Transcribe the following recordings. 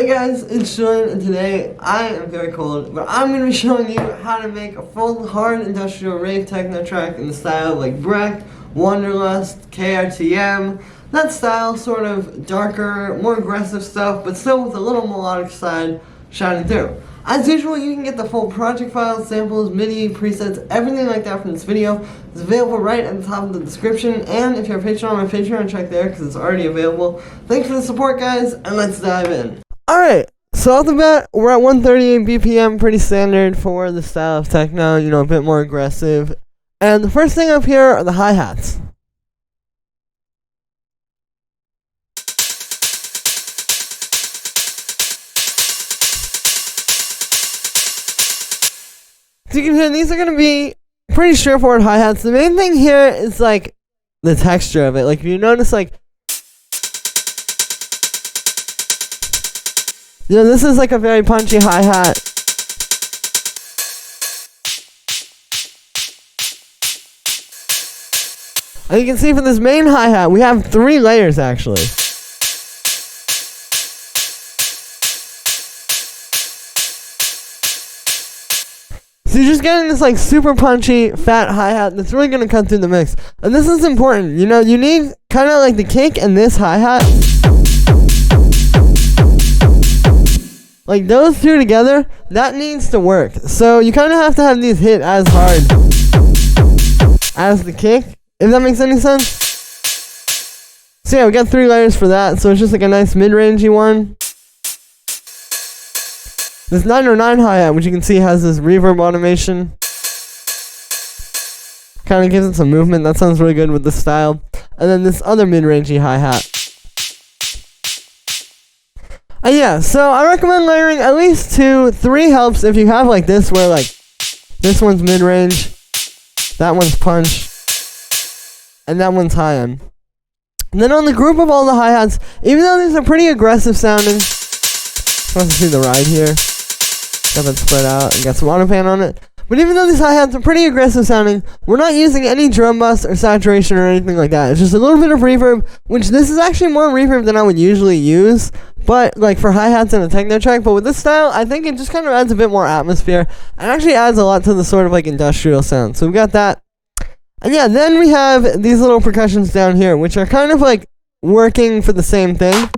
Hey guys, it's Julian, and today I am very cold, but I'm going to be showing you how to make a full hard industrial rave techno track in the style of like Brecc, WNDRLST, KRTM, that style, sort of darker, more aggressive stuff, but still with a little melodic side shining through. As usual, you can get the full project files, samples, MIDI, presets, everything like that from this video. It's available right at the top of the description, and if you're a patron on my Patreon, check there because it's already available. Thanks for the support, guys, and let's dive in. Alright, so off the bat, we're at 138 BPM, pretty standard for the style of techno, you know, a bit more aggressive. And the first thing up here are the hi-hats. So you can hear these are going to be pretty straightforward hi-hats. The main thing here is like the texture of it. Like if you notice, like, you know, this is like a very punchy hi-hat. And you can see for this main hi-hat, we have 3 layers actually. So you're just getting this like super punchy, fat hi-hat that's really going to cut through the mix. And this is important, you know, you need kind of like the kick and this hi-hat. Like those two together, that needs to work. So you kind of have to have these hit as hard as the kick, if that makes any sense. So yeah, we got 3 layers for that, so it's just like a nice mid-rangey one. This 909 hi-hat, which you can see has this reverb automation. Kind of gives it some movement, that sounds really good with the style. And then this other mid-rangey hi-hat. Yeah, so I recommend layering at least 2, 3 helps if you have like this, where like this one's mid-range, that one's punch, and that one's high-end. And then on the group of all the hi-hats, even though these are pretty aggressive sounding, supposed to see the ride here, got that spread out and got some auto pan on it. But even though these hi-hats are pretty aggressive sounding, we're not using any drum bus or saturation or anything like that. It's just a little bit of reverb, which this is actually more reverb than I would usually use, but like for hi-hats in a techno track. But with this style, I think it just kind of adds a bit more atmosphere and actually adds a lot to the sort of like industrial sound. So we've got that. And yeah, then we have these little percussions down here, which are kind of like working for the same thing.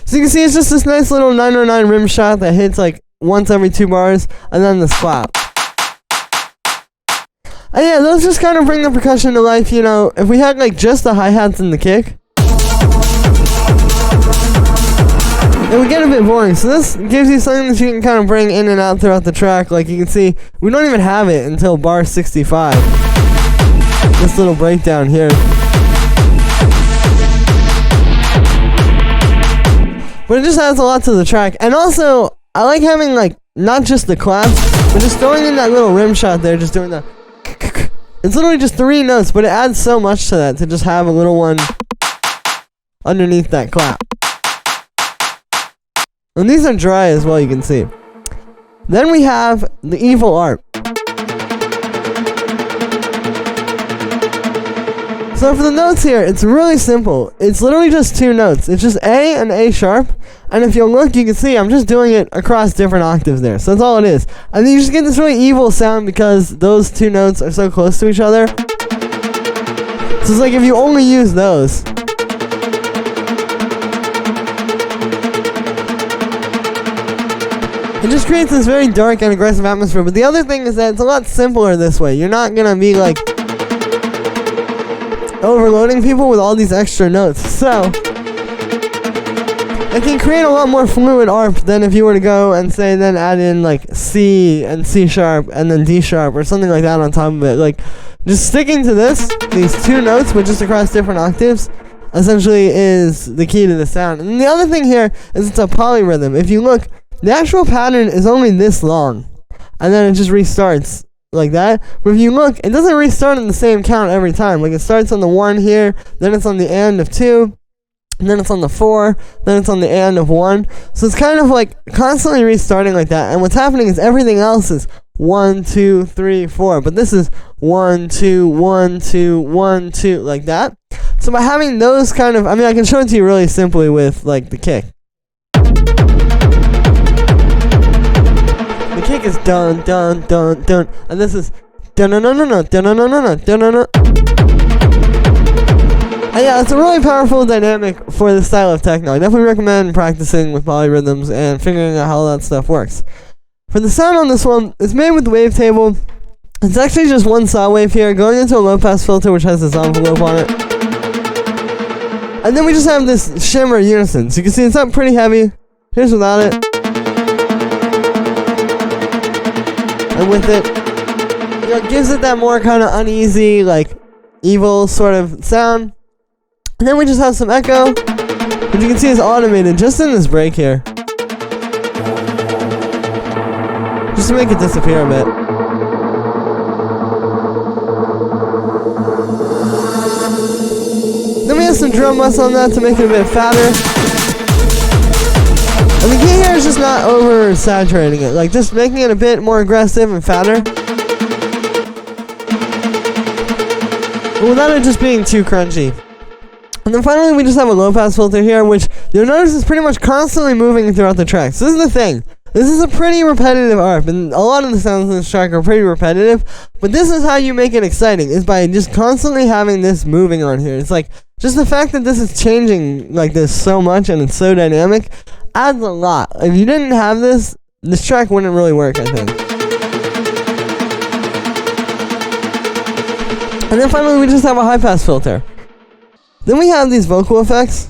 So you can see it's just this nice little 909 rim shot that hits like once every 2 bars, and then the slap. And yeah, those just kind of bring the percussion to life, you know. If we had like just the hi-hats and the kick, it would get a bit boring. So this gives you something that you can kind of bring in and out throughout the track. Like you can see, we don't even have it until bar 65. This little breakdown here. But it just adds a lot to the track. And also, I like having like, not just the claps, but just throwing in that little rim shot there, just doing the it's literally just 3 notes, but it adds so much to that, to just have a little one underneath that clap. And these are dry as well, you can see. Then we have the evil art. So for the notes here, it's really simple. It's literally just 2 notes. It's just A and A sharp. And if you'll look, you can see I'm just doing it across different octaves there. So that's all it is. And then you just get this really evil sound because those 2 notes are so close to each other. So it's like if you only use those. It just creates this very dark and aggressive atmosphere. But the other thing is that it's a lot simpler this way. You're not going to be like overloading people with all these extra notes. So it can create a lot more fluid ARP than if you were to go and say then add in like C and C sharp and then D sharp or something like that on top of it. Like just sticking to these 2 notes but just across different octaves essentially is the key to the sound. And the other thing here is it's a polyrhythm. If you look, the actual pattern is only this long and then it just restarts like that. But if you look, it doesn't restart in the same count every time. Like it starts on the 1 here, then it's on the and of 2, and then it's on the 4, then it's on the and of 1. So it's kind of like constantly restarting like that. And what's happening is everything else is 1, 2, 3, 4. But this is 1, 2, 1, 2, 1, 2, like that. So by having those kind of, I mean, I can show it to you really simply with like the kick. The kick is dun dun dun dun, and this is dun dun dun dun dun dun dun dun dun dun. And yeah, it's a really powerful dynamic for this style of techno. I definitely recommend practicing with polyrhythms and figuring out how that stuff works. For the sound on this one, it's made with the wavetable. It's actually just one saw wave here going into a low pass filter which has this envelope on it. And then we just have this shimmer unison. So you can see it's not pretty heavy. Here's without it. And with it, you know, it gives it that more kind of uneasy, like evil sort of sound. And then we just have some echo, which you can see is automated just in this break here. Just to make it disappear a bit. Then we have some drum bus on that to make it a bit fatter. And the key here is just not over-saturating it, like just making it a bit more aggressive and fatter. But without it just being too crunchy. And then finally we just have a low pass filter here, which you'll notice is pretty much constantly moving throughout the track. So this is the thing. This is a pretty repetitive ARP, and a lot of the sounds in this track are pretty repetitive, but this is how you make it exciting, is by just constantly having this moving on here. It's like, just the fact that this is changing like this so much and it's so dynamic adds a lot. If you didn't have this, this track wouldn't really work, I think. And then finally we just have a high pass filter. Then we have these vocal effects.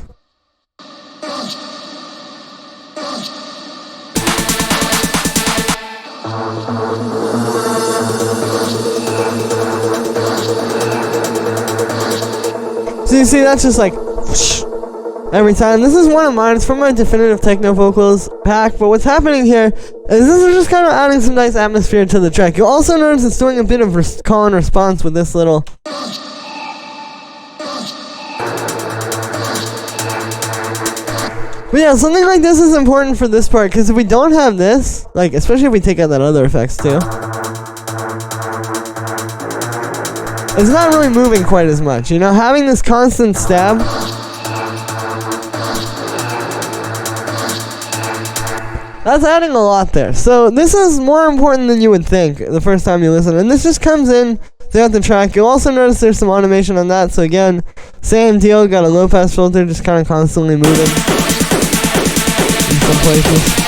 So you see, that's just like whoosh, every time. This is one of mine. It's from my Definitive Techno Vocals pack. But what's happening here is this is just kind of adding some nice atmosphere to the track. You'll also notice it's doing a bit of call and response with this little. But yeah, something like this is important for this part, because if we don't have this, like, especially if we take out that other effects too, it's not really moving quite as much, you know? Having this constant stab, that's adding a lot there. So this is more important than you would think the first time you listen, and this just comes in throughout the track. You'll also notice there's some automation on that, so again, same deal, got a low pass filter just kind of constantly moving in some places.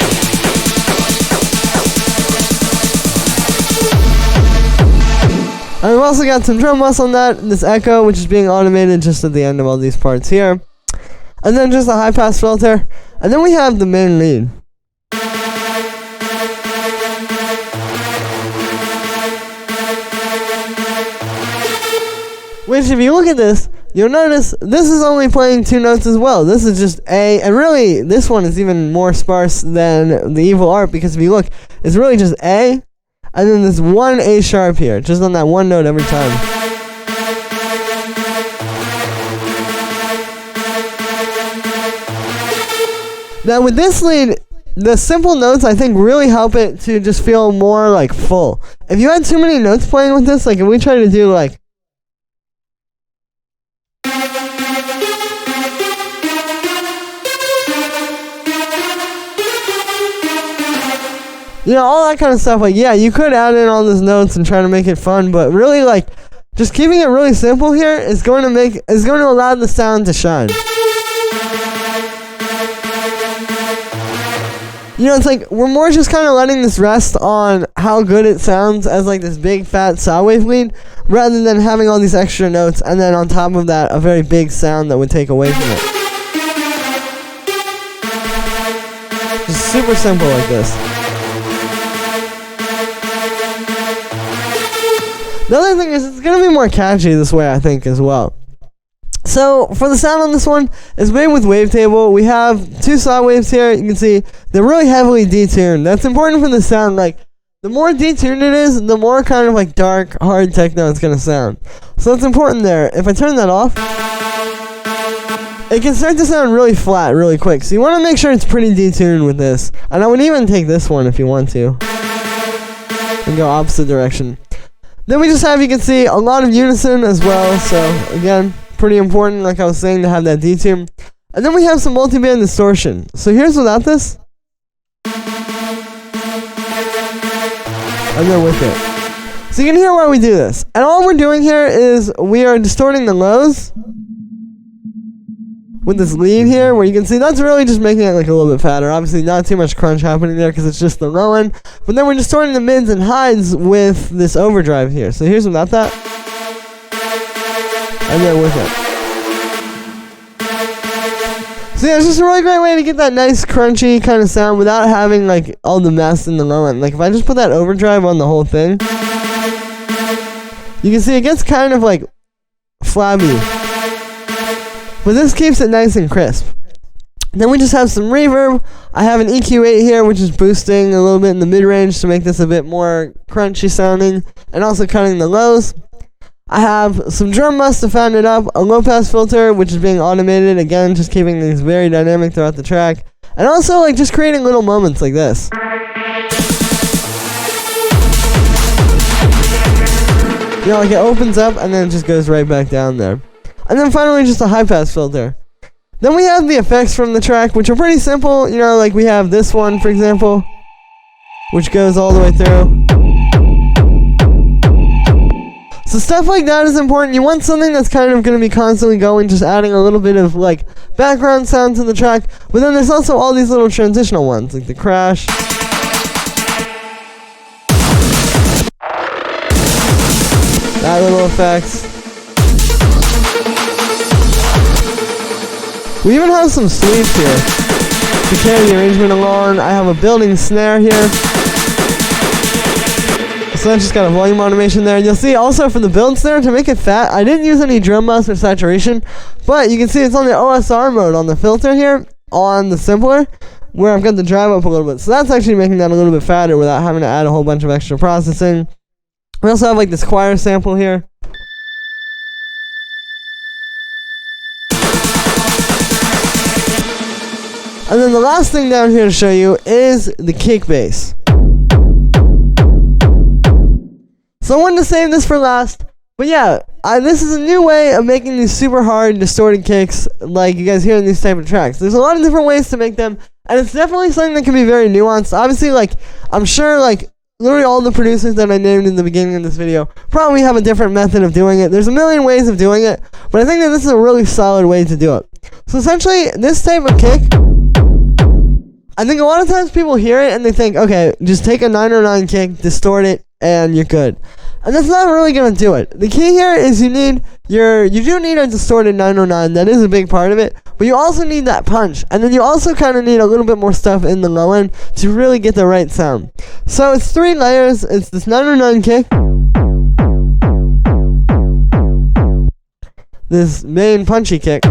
And we've also got some drum bus on that, this echo, which is being automated just at the end of all these parts here. And then just a high pass filter. And then we have the main lead. Which, if you look at this, you'll notice this is only playing two notes as well. This is just A, and really, this one is even more sparse than the Evil Art, because if you look, it's really just A, and then there's one A sharp here, just on that one note every time. Now with this lead, the simple notes I think really help it to just feel more like full. If you had too many notes playing with this, like if we try to do like, you know, all that kind of stuff, like, yeah, you could add in all those notes and try to make it fun, but really, like, just keeping it really simple here is going to allow the sound to shine. You know, it's like, we're more just kind of letting this rest on how good it sounds as, like, this big, fat saw wave lead, rather than having all these extra notes, and then on top of that, a very big sound that would take away from it. Just super simple like this. The other thing is, it's going to be more catchy this way, I think, as well. So, for the sound on this one, it's made with wavetable. We have two saw waves here. You can see they're really heavily detuned. That's important for the sound. Like, the more detuned it is, the more kind of like dark, hard techno it's going to sound. So, it's important there. If I turn that off, it can start to sound really flat really quick. So, you want to make sure it's pretty detuned with this. And I would even take this one if you want to, and go opposite direction. Then we just have, you can see, a lot of unison as well. So, again, pretty important, like I was saying, to have that detune. And then we have some multi-band distortion. So here's without this. And then with it. So you can hear why we do this. And all we're doing here is we are distorting the lows with this lead here, where you can see that's really just making it like a little bit fatter. Obviously not too much crunch happening there because it's just the low end. But then we're distorting the mids and highs with this overdrive here. So here's without that. And then with it. So yeah, it's just a really great way to get that nice crunchy kind of sound without having like all the mess in the low end. Like if I just put that overdrive on the whole thing, you can see it gets kind of like flabby. But this keeps it nice and crisp. Then we just have some reverb. I have an EQ8 here, which is boosting a little bit in the mid-range to make this a bit more crunchy sounding, and also cutting the lows. I have some drum bus to fan it up, a low-pass filter, which is being automated, again, just keeping things very dynamic throughout the track, and also like just creating little moments like this. You know, like it opens up and then it just goes right back down there. And then finally, just a high-pass filter. Then we have the effects from the track, which are pretty simple. You know, like we have this one, for example, which goes all the way through. So stuff like that is important. You want something that's kind of going to be constantly going, just adding a little bit of like background sound to the track. But then there's also all these little transitional ones, like the crash. That little effects. We even have some sleeves here to carry the arrangement along. I have a building snare here. So that's just got a volume automation there. And you'll see also for the build snare, to make it fat, I didn't use any drum bus or saturation, but you can see it's on the OSR mode on the filter here, on the simpler, where I've got the drive up a little bit. So that's actually making that a little bit fatter without having to add a whole bunch of extra processing. We also have like this choir sample here. And then the last thing down here to show you is the kick bass. So I wanted to save this for last, but yeah, this is a new way of making these super hard distorted kicks like you guys hear in these type of tracks. There's a lot of different ways to make them, and it's definitely something that can be very nuanced. Obviously, like, I'm sure, like, literally all the producers that I named in the beginning of this video probably have a different method of doing it. There's a million ways of doing it, but I think that this is a really solid way to do it. So essentially, this type of kick, I think a lot of times people hear it and they think, okay, just take a 909 kick, distort it, and you're good. And that's not really going to do it. The key here is you do need a distorted 909, that is a big part of it, but you also need that punch, and then you also kind of need a little bit more stuff in the low end to really get the right sound. So it's 3 layers. It's this 909 kick, this main punchy kick,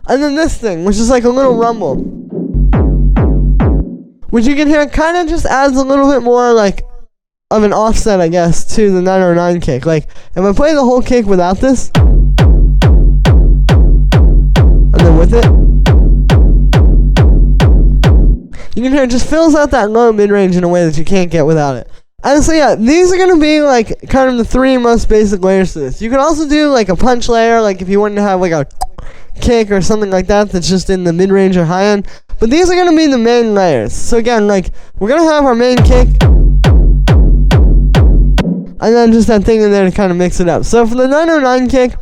and then this thing, which is like a little rumble, which you can hear kind of just adds a little bit more like of an offset, I guess, to the 909 kick. Like if I play the whole kick without this, and then with it, you can hear it just fills out that low mid-range in a way that you can't get without it. And so yeah, these are going to be like kind of the 3 most basic layers to this. You can also do like a punch layer, like if you wanted to have like a kick or something like that that's just in the mid-range or high end. But these are going to be the main layers. So again, like we're going to have our main kick, and then just that thing in there to kind of mix it up. So for the 909 kick,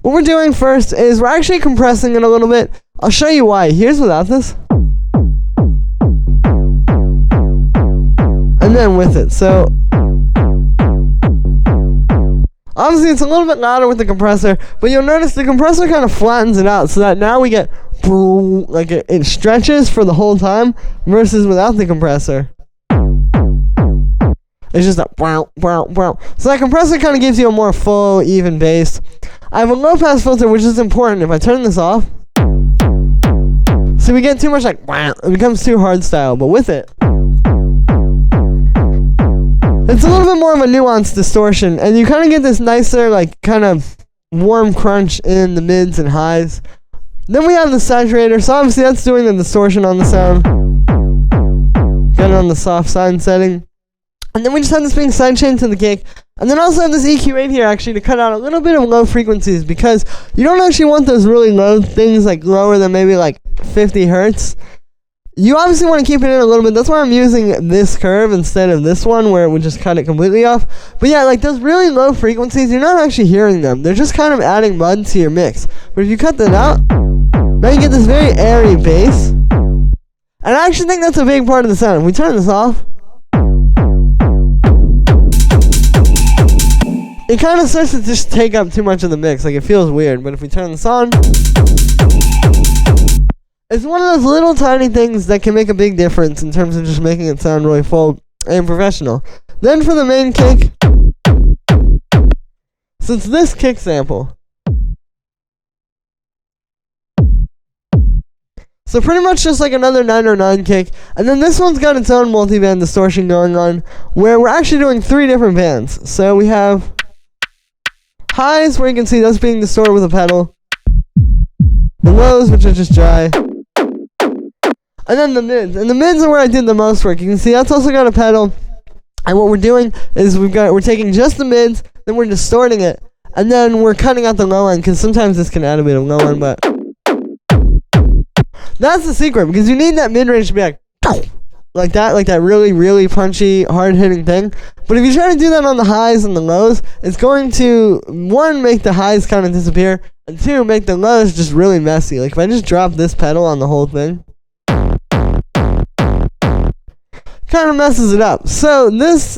what we're doing first is we're actually compressing it a little bit. I'll show you why. Here's without this, and then with it. So obviously it's a little bit louder with the compressor, but you'll notice the compressor kind of flattens it out so that now we get like it stretches for the whole time versus without the compressor. It's just a wow, wow, wow. So that compressor kind of gives you a more full, even bass. I have a low pass filter, which is important. If I turn this off, so we get too much like wow, it becomes too hard style, but with it, it's a little bit more of a nuanced distortion, and you kind of get this nicer, like, kind of warm crunch in the mids and highs. Then we have the Saturator, so obviously that's doing the distortion on the sound. Got it on the soft sine setting. And then we just have this being sidechained to the kick. And then also have this EQ right here actually to cut out a little bit of low frequencies, because you don't actually want those really low things, like lower than maybe like 50 hertz. You obviously want to keep it in a little bit. That's why I'm using this curve instead of this one, where it would just cut it completely off. But yeah, like those really low frequencies, you're not actually hearing them. They're just kind of adding mud to your mix. But if you cut that out, now you get this very airy bass. And I actually think that's a big part of the sound. If we turn this off, it kind of starts to just take up too much of the mix. Like, it feels weird. But if we turn this on, it's one of those little tiny things that can make a big difference in terms of just making it sound really full and professional. Then for the main kick, so it's this kick sample. So pretty much just like another 909 kick. And then this one's got its own multi-band distortion going on, where we're actually doing 3 different bands. So we have highs, where you can see that's being distorted with a pedal. The lows, which are just dry. And then the mids. And the mids are where I did the most work. You can see that's also got a pedal. And what we're doing is we're taking just the mids, then we're distorting it, and then we're cutting out the low end, because sometimes this can add a bit of low end, but that's the secret, because you need that mid-range to be like that really, really punchy, hard-hitting thing. But if you try to do that on the highs and the lows, it's going to, 1, make the highs kind of disappear, and 2, make the lows just really messy. Like if I just drop this pedal on the whole thing, kind of messes it up. So this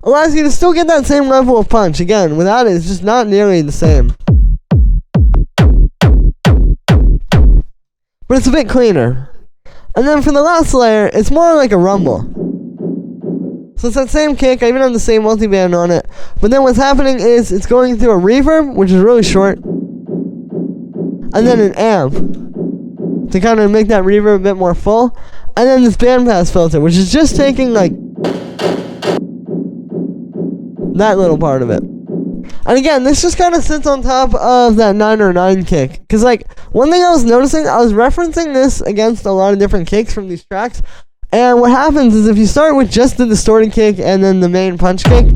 allows you to still get that same level of punch. Again, without it, it's just not nearly the same. But it's a bit cleaner. And then for the last layer, it's more like a rumble. So it's that same kick. I even have the same multiband on it. But then what's happening is it's going through a reverb, which is really short, and then an amp to kind of make that reverb a bit more full. And then this bandpass filter, which is just taking like that little part of it. And again, this just kind of sits on top of that 909 kick. Because like, one thing I was noticing, I was referencing this against a lot of different kicks from these tracks. And what happens is if you start with just the distorted kick and then the main punch kick,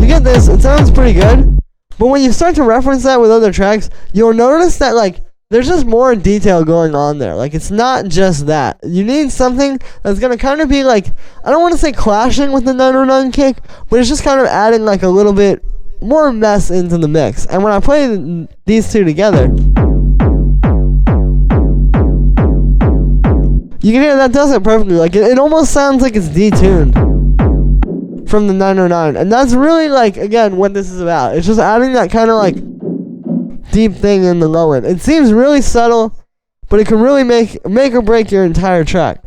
you get this, it sounds pretty good. But when you start to reference that with other tracks, you'll notice that like, there's just more detail going on there. Like, it's not just that. You need something that's going to kind of be like, I don't want to say clashing with the 909 kick, but it's just kind of adding like a little bit more mess into the mix. And when I play these two together, you can hear that does it perfectly. Like, it almost sounds like it's detuned from the 909. And that's really like, again, what this is about. It's just adding that kind of like deep thing in the low end. It seems really subtle, but it can really make or break your entire track.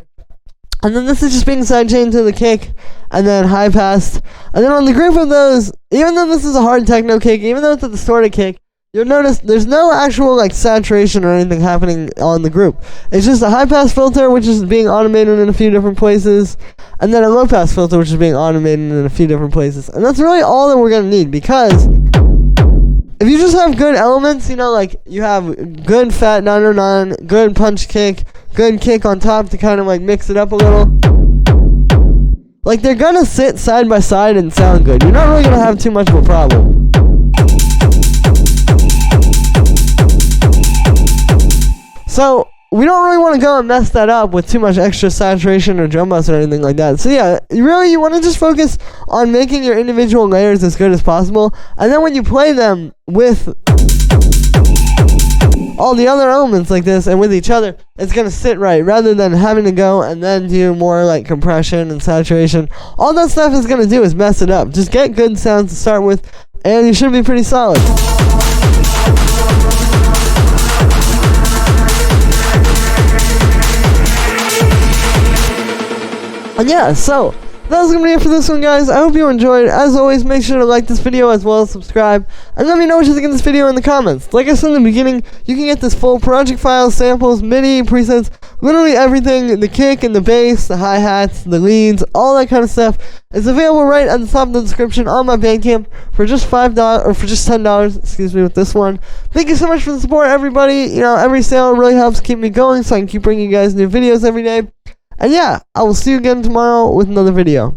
And then this is just being sidechained to the kick, and then high passed. And then on the group of those, even though this is a hard techno kick, even though it's a distorted kick, you'll notice there's no actual like saturation or anything happening on the group. It's just a high pass filter, which is being automated in a few different places, and then a low pass filter, which is being automated in a few different places. And that's really all that we're gonna need, because if you just have good elements, you know, like you have good fat 909, good punch kick, good kick on top to kind of like mix it up a little, like they're gonna sit side by side and sound good. You're not really gonna have too much of a problem. So we don't really want to go and mess that up with too much extra saturation or drum bus or anything like that. So yeah, you want to just focus on making your individual layers as good as possible, and then when you play them with all the other elements like this and with each other, it's going to sit right, rather than having to go and then do more like compression and saturation. All that stuff is going to do is mess it up. Just get good sounds to start with, and you should be pretty solid. And yeah, so that was going to be it for this one, guys. I hope you enjoyed. As always, make sure to like this video as well as subscribe. And let me know what you think of this video in the comments. Like I said in the beginning, you can get this full project file, samples, MIDI, presets, literally everything. The kick and the bass, the hi-hats, the leads, all that kind of stuff is available right at the top of the description on my Bandcamp for just $5, or for just $10, excuse me, with this one. Thank you so much for the support, everybody. You know, every sale really helps keep me going so I can keep bringing you guys new videos every day. And yeah, I will see you again tomorrow with another video.